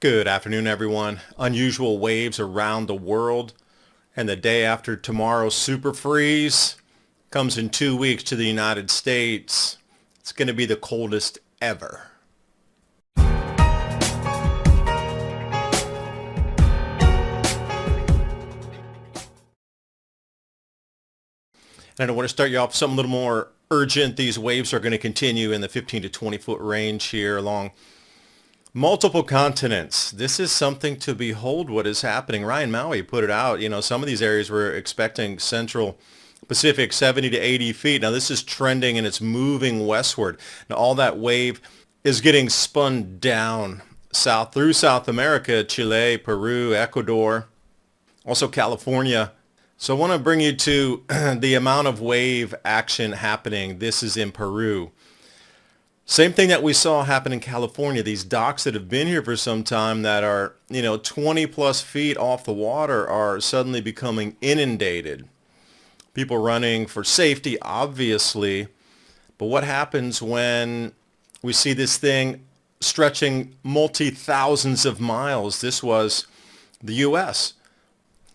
Good afternoon, everyone. Unusual waves around the world, and the day after tomorrow's super freeze comes in 2 weeks to the United States. It's going to be the coldest ever. And I want to start you off with something a little more urgent. These waves are going to continue in the 15 to 20 foot range here along multiple continents. This is something to behold what is happening. Ryan Maui put it out. You know, some of these areas we're expecting Central Pacific 70 to 80 feet. Now this is trending and it's moving westward. Now all that wave is getting spun down south through South America, Chile, Peru, Ecuador, also California. So I want to bring you to the amount of wave action happening. This is in Peru. Same thing that we saw happen in California. These docks that have been here for some time that are, 20 plus feet off the water are suddenly becoming inundated. People running for safety, obviously. But what happens when we see this thing stretching multi-thousands of miles? This was the U.S.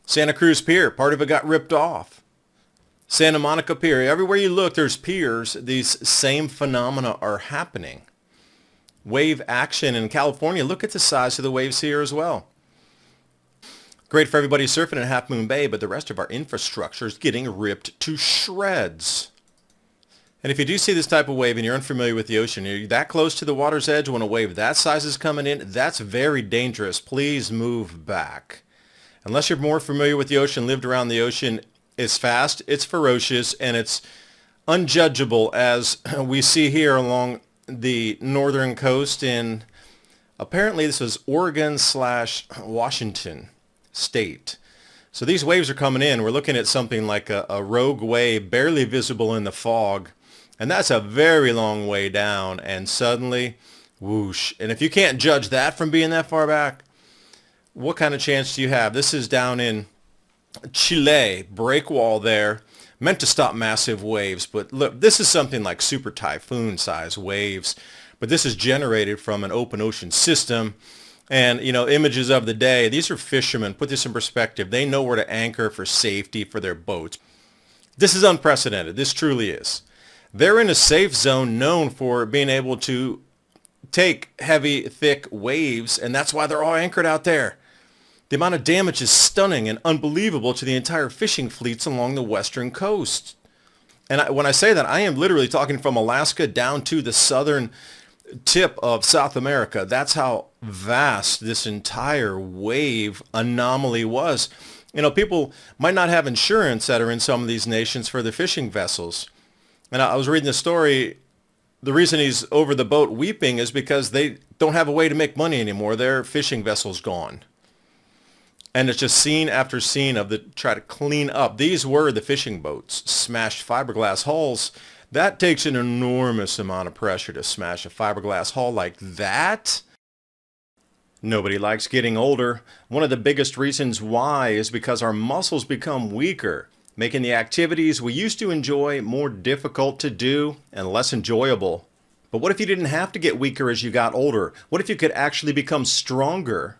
Santa Cruz Pier, part of it got ripped off. Santa Monica Pier, everywhere you look, there's piers. These same phenomena are happening. Wave action in California, look at the size of the waves here as well. Great for everybody surfing in Half Moon Bay, but the rest of our infrastructure is getting ripped to shreds. And if you do see this type of wave and you're unfamiliar with the ocean, you're that close to the water's edge when a wave that size is coming in, that's very dangerous. Please move back. Unless you're more familiar with the ocean, lived around the ocean, it's fast, it's ferocious, and it's unjudgeable, as we see here along the northern coast in, apparently this is Oregon/Washington state. So these waves are coming in. We're looking at something like a rogue wave barely visible in the fog, and that's a very long way down, and suddenly, whoosh. And if you can't judge that from being that far back, what kind of chance do you have? This is down in Chile, breakwall there, meant to stop massive waves. But look, this is something like super typhoon size waves, but this is generated from an open ocean system. And, images of the day, these are fishermen. Put this in perspective. They know where to anchor for safety for their boats. This is unprecedented. This truly is. They're in a safe zone known for being able to take heavy, thick waves, and that's why they're all anchored out there. The amount of damage is stunning and unbelievable to the entire fishing fleets along the western coast. And when I say that, I am literally talking from Alaska down to the southern tip of South America. That's how vast this entire wave anomaly was. People might not have insurance that are in some of these nations for their fishing vessels. And I was reading the story. The reason he's over the boat weeping is because they don't have a way to make money anymore. Their fishing vessel's gone. And it's just scene after scene of the try to clean up. These were the fishing boats, smashed fiberglass hulls. That takes an enormous amount of pressure to smash a fiberglass hull like that. Nobody likes getting older. One of the biggest reasons why is because our muscles become weaker, making the activities we used to enjoy more difficult to do and less enjoyable. But what if you didn't have to get weaker as you got older? What if you could actually become stronger?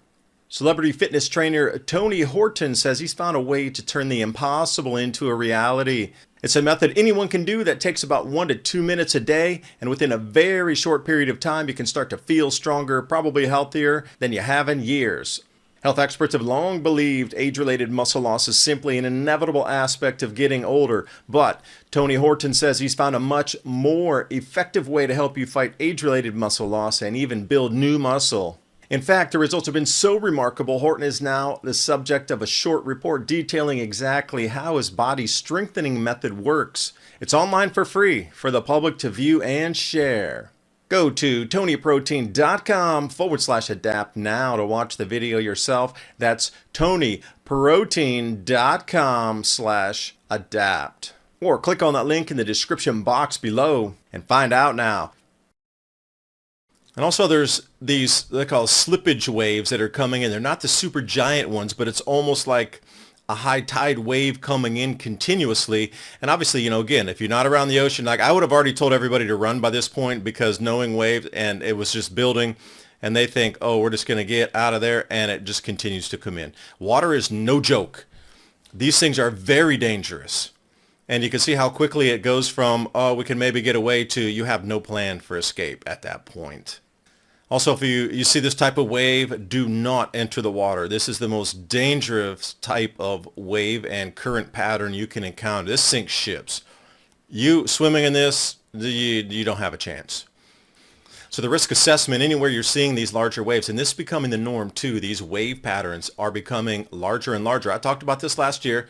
Celebrity fitness trainer Tony Horton says he's found a way to turn the impossible into a reality. It's a method anyone can do that takes about 1 to 2 minutes a day, and within a very short period of time you can start to feel stronger, probably healthier than you have in years. Health experts have long believed age-related muscle loss is simply an inevitable aspect of getting older, but Tony Horton says he's found a much more effective way to help you fight age-related muscle loss and even build new muscle. In fact, the results have been so remarkable, Horton is now the subject of a short report detailing exactly how his body strengthening method works. It's online for free for the public to view and share. Go to tonyprotein.com/adapt now to watch the video yourself. That's tonyprotein.com/adapt. Or click on that link in the description box below and find out now. And also there's these, they call slippage waves that are coming in. They're not the super giant ones, but it's almost like a high tide wave coming in continuously. And obviously, again, if you're not around the ocean, like I would have already told everybody to run by this point because knowing waves and it was just building. and they think, oh, we're just going to get out of there, and it just continues to come in. Water is no joke. These things are very dangerous. And you can see how quickly it goes from, oh, we can maybe get away to you have no plan for escape at that point. Also, if you see this type of wave, do not enter the water. This is the most dangerous type of wave and current pattern you can encounter. This sinks ships. You swimming in this, you don't have a chance. So the risk assessment, anywhere you're seeing these larger waves, and this is becoming the norm too, these wave patterns are becoming larger and larger. I talked about this last year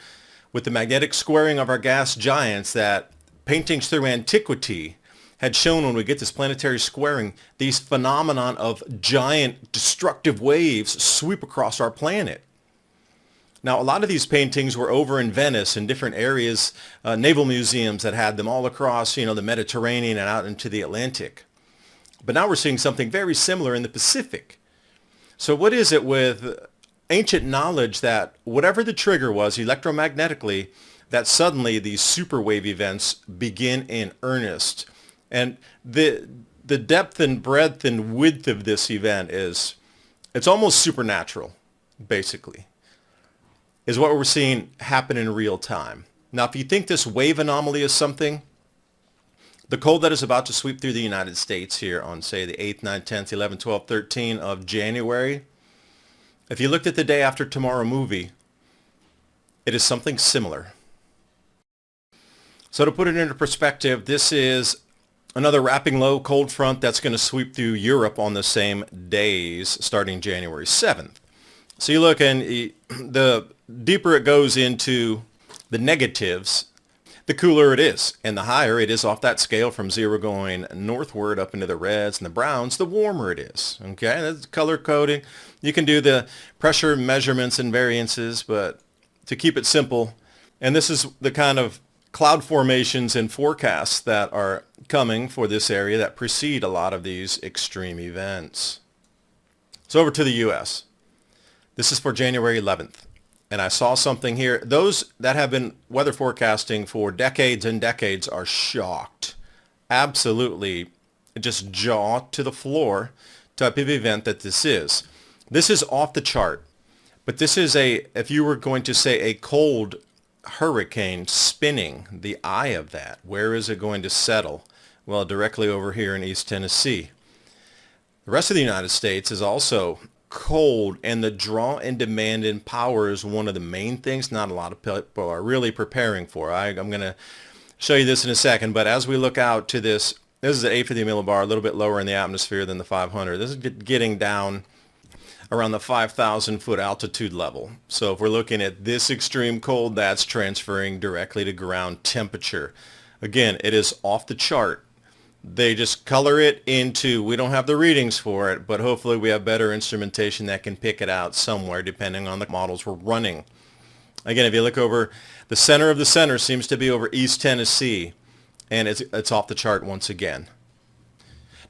with the magnetic squaring of our gas giants, that paintings through antiquity had shown when we get this planetary squaring, these phenomenon of giant destructive waves sweep across our planet. Now, a lot of these paintings were over in Venice and different areas, naval museums that had them all across, the Mediterranean and out into the Atlantic. But now we're seeing something very similar in the Pacific. So what is it with ancient knowledge that whatever the trigger was electromagnetically, that suddenly these superwave events begin in earnest? And the depth and breadth and width of this event it's almost supernatural, basically, is what we're seeing happen in real time. Now, if you think this wave anomaly is something, the cold that is about to sweep through the United States here on, say, the 8th, 9th, 10th, 11th, 12th, 13th of January, if you looked at the Day After Tomorrow movie, it is something similar. So to put it into perspective, this is another wrapping low cold front that's going to sweep through Europe on the same days starting January 7th. So you look, and the deeper it goes into the negatives, the cooler it is. And the higher it is off that scale from 0 going northward up into the reds and the browns, the warmer it is. Okay, that's color coding. You can do the pressure measurements and variances, but to keep it simple, and this is the kind of cloud formations and forecasts that are coming for this area that precede a lot of these extreme events. So over to the U.S. This is for January 11th. And I saw something here. Those that have been weather forecasting for decades and decades are shocked. Absolutely just jaw to the floor type of event that this is. This is off the chart. But this is if you were going to say a cold hurricane spinning, the eye of that, where is it going to settle? Well, directly over here in East Tennessee. The rest of the United States is also cold, and the draw and demand in power is one of the main things not a lot of people are really preparing for. I'm going to show you this in a second, but as we look out to this is the 850 millibar, a little bit lower in the atmosphere than the 500. This is getting down around the 5,000 foot altitude level. So if we're looking at this extreme cold, that's transferring directly to ground temperature. Again, it is off the chart. They just color it into, we don't have the readings for it, but hopefully we have better instrumentation that can pick it out somewhere depending on the models we're running. Again, if you look over, the center of the center seems to be over East Tennessee, and it's off the chart once again.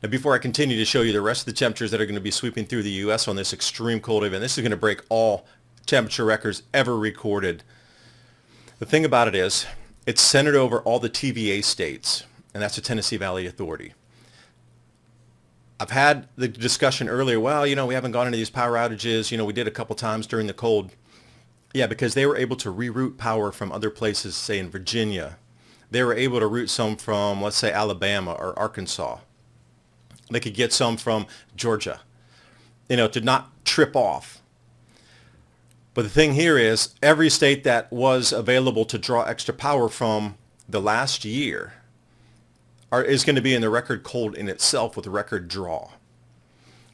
Now, before I continue to show you the rest of the temperatures that are going to be sweeping through the U.S. on this extreme cold event, this is going to break all temperature records ever recorded. The thing about it is, it's centered over all the TVA states, and that's the Tennessee Valley Authority. I've had the discussion earlier, well, we haven't gone into these power outages. We did a couple times during the cold. Yeah, because they were able to reroute power from other places, say in Virginia. They were able to route some from, let's say, Alabama or Arkansas. They could get some from Georgia, to not trip off. But the thing here is, every state that was available to draw extra power from the last year is going to be in the record cold in itself with record draw.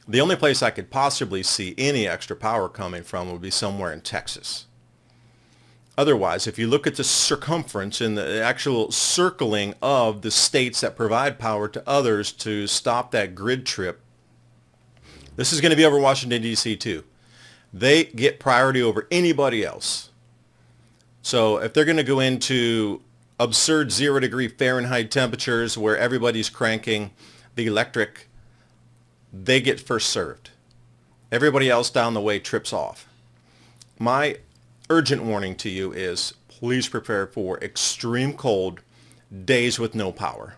The only place I could possibly see any extra power coming from would be somewhere in Texas. Otherwise, if you look at the circumference and the actual circling of the states that provide power to others to stop that grid trip, this is going to be over Washington, D.C. too. They get priority over anybody else. So if they're going to go into absurd 0 degree Fahrenheit temperatures where everybody's cranking the electric, they get first served. Everybody else down the way trips off. My urgent warning to you is please prepare for extreme cold days with no power.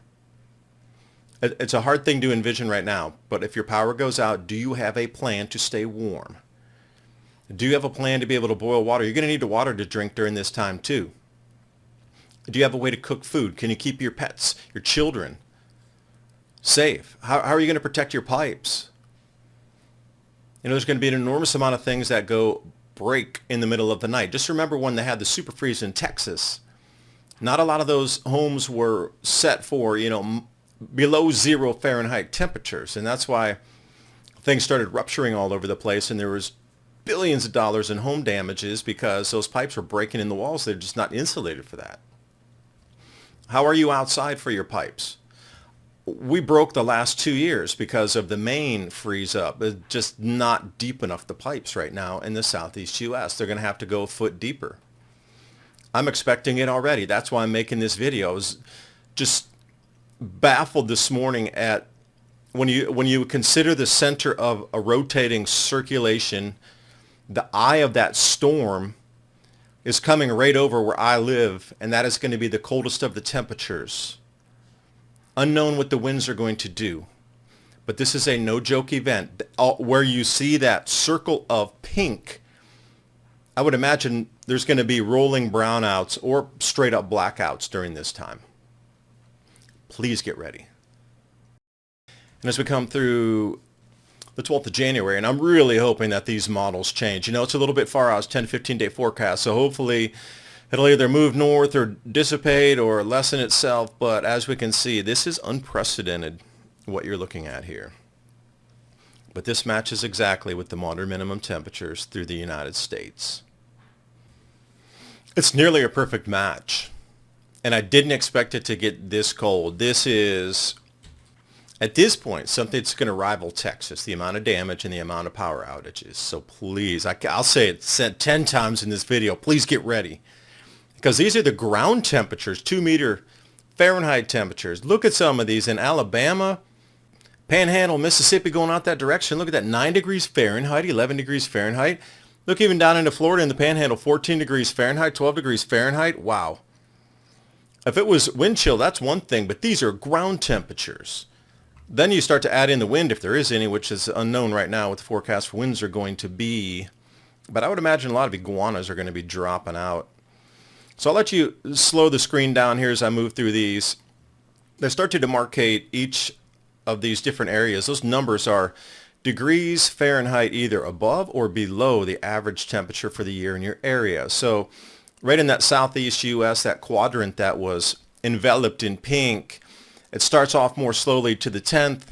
It's a hard thing to envision right now, but if your power goes out, do you have a plan to stay warm? Do you have a plan to be able to boil water? You're going to need the water to drink during this time too. Do you have a way to cook food? Can you keep your pets, your children safe? How are you going to protect your pipes? There's going to be an enormous amount of things that go break in the middle of the night. Just remember when they had the super freeze in Texas, not a lot of those homes were set for, below 0 Fahrenheit temperatures. And that's why things started rupturing all over the place, and there was billions of dollars in home damages because those pipes were breaking in the walls. They're just not insulated for that. How are you outside for your pipes? We broke the last 2 years because of the main freeze up. It's just not deep enough, the pipes right now in the southeast U.S. They're going to have to go a foot deeper. I'm expecting it already. That's why I'm making this video. I was just baffled this morning at when you consider the center of a rotating circulation, the eye of that storm is coming right over where I live, and that is going to be the coldest of the temperatures. Unknown what the winds are going to do. But this is a no-joke event. Where you see that circle of pink, I would imagine there's going to be rolling brownouts or straight-up blackouts during this time. Please get ready. And as we come through the 12th of January, and I'm really hoping that these models change. It's a little bit far out, it's 10 to 15 day forecast, so hopefully it'll either move north or dissipate or lessen itself, but as we can see, this is unprecedented what you're looking at here. But this matches exactly with the modern minimum temperatures through the United States. It's nearly a perfect match, and I didn't expect it to get this cold. This is, at this point, something that's going to rival Texas, the amount of damage and the amount of power outages. So please, I'll say it 10 times in this video, please get ready. Because these are the ground temperatures, 2 meter Fahrenheit temperatures. Look at some of these in Alabama, Panhandle, Mississippi, going out that direction. Look at that, 9 degrees Fahrenheit, 11 degrees Fahrenheit. Look even down into Florida in the Panhandle, 14 degrees Fahrenheit, 12 degrees Fahrenheit. Wow. If it was wind chill, that's one thing, but these are ground temperatures. Then you start to add in the wind, if there is any, which is unknown right now what the forecast for winds are going to be. But I would imagine a lot of iguanas are going to be dropping out. So I'll let you slow the screen down here as I move through these. They start to demarcate each of these different areas. Those numbers are degrees Fahrenheit either above or below the average temperature for the year in your area. So right in that southeast U.S., that quadrant that was enveloped in pink, it starts off more slowly to the 10th,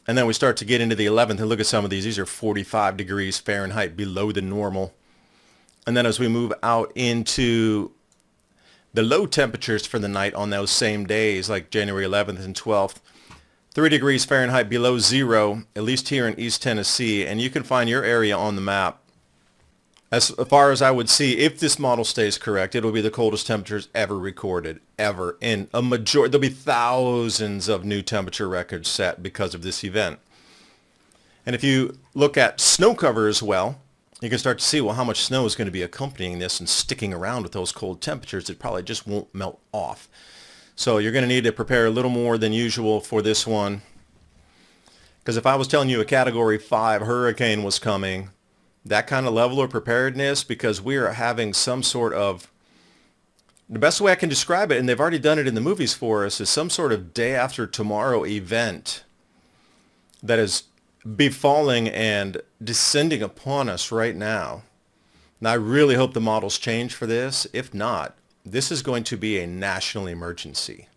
and then we start to get into the 11th. And look at some of these. These are 45 degrees Fahrenheit below the normal. And then as we move out into the low temperatures for the night on those same days, like January 11th and 12th, 3 degrees Fahrenheit below zero, at least here in East Tennessee. And you can find your area on the map. As far as I would see, if this model stays correct, it'll be the coldest temperatures ever recorded, ever. In a majority, there'll be thousands of new temperature records set because of this event. And if you look at snow cover as well, you can start to see, well, how much snow is going to be accompanying this and sticking around with those cold temperatures. It probably just won't melt off. So you're going to need to prepare a little more than usual for this one. Because if I was telling you a Category 5 hurricane was coming, that kind of level of preparedness, because we are having some sort of, the best way I can describe it, and they've already done it in the movies for us, is some sort of day after tomorrow event that is befalling and descending upon us right now. And I really hope the models change for this. If not, this is going to be a national emergency.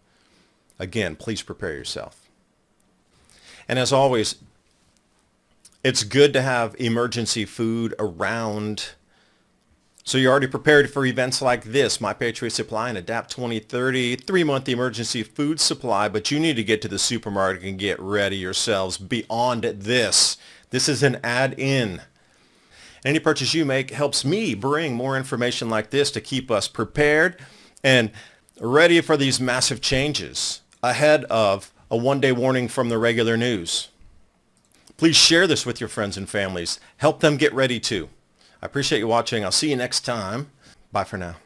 Again, please prepare yourself. And as always, it's good to have emergency food around, so you're already prepared for events like this. My Patriot Supply and Adapt 2030, 3-month emergency food supply, but you need to get to the supermarket and get ready yourselves beyond this. This is an add-in. Any purchase you make helps me bring more information like this to keep us prepared and ready for these massive changes ahead of a one-day warning from the regular news. Please share this with your friends and families. Help them get ready too. I appreciate you watching. I'll see you next time. Bye for now.